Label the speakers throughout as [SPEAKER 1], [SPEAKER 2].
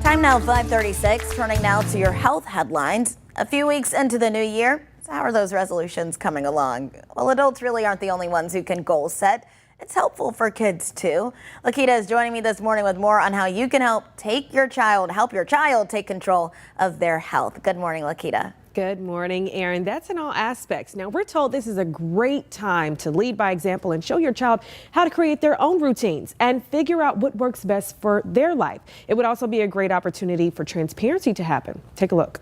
[SPEAKER 1] Time now 5:36, turning now to your health headlines. A few weeks into the new year, so how are those resolutions coming along? Well, adults really aren't the only ones who can goal set. It's helpful for kids too. Lakita is joining me this morning with more on how you can help your child take control of their health. Good morning, Lakita.
[SPEAKER 2] Good morning, Erin. That's in all aspects. Now, we're told this is a great time to lead by example and show your child how to create their own routines and figure out what works best for their life. It would also be a great opportunity for transparency to happen. Take a look.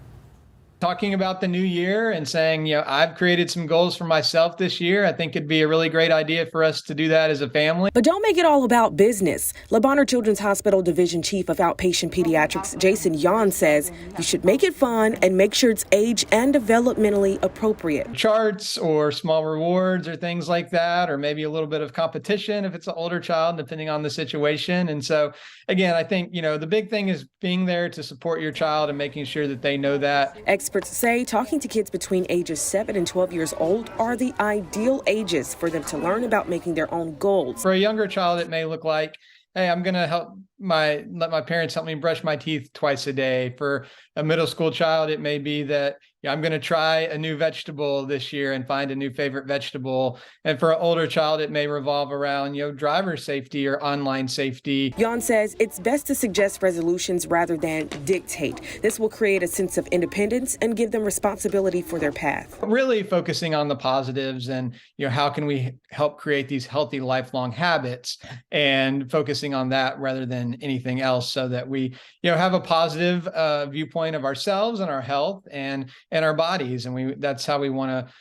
[SPEAKER 3] Talking about the new year and saying, I've created some goals for myself this year. I think it'd be a really great idea for us to do that as a family.
[SPEAKER 2] But don't make it all about business. Le Bonheur Children's Hospital Division Chief of Outpatient Pediatrics, Jason Yon, says you should make it fun and make sure it's age and developmentally appropriate.
[SPEAKER 3] Charts or small rewards or things like that, or maybe a little bit of competition if it's an older child, depending on the situation. And so, again, I think, the big thing is being there to support your child and making sure that they know that.
[SPEAKER 2] Experts say talking to kids between ages 7 and 12 years old are the ideal ages for them to learn about making their own goals.
[SPEAKER 3] For a younger child, it may look like, hey, I'm going to let my parents help me brush my teeth twice a day. For a middle school child, it may be that I'm going to try a new vegetable this year and find a new favorite vegetable. And for an older child, it may revolve around, driver safety or online safety.
[SPEAKER 2] Yon says it's best to suggest resolutions rather than dictate. This will create a sense of independence and give them responsibility for their path.
[SPEAKER 3] Really focusing on the positives and, how can we help create these healthy lifelong habits, and focusing on that rather than anything else, so that we, have a positive viewpoint of ourselves and our health and our bodies. And that's how we want to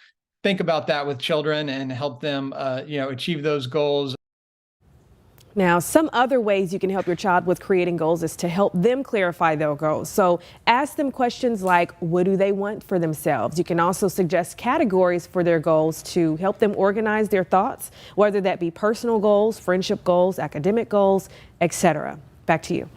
[SPEAKER 3] think about that with children and help them, achieve those goals.
[SPEAKER 2] Now, some other ways you can help your child with creating goals is to help them clarify their goals. So ask them questions like, what do they want for themselves? You can also suggest categories for their goals to help them organize their thoughts, whether that be personal goals, friendship goals, academic goals, etc. Back to you.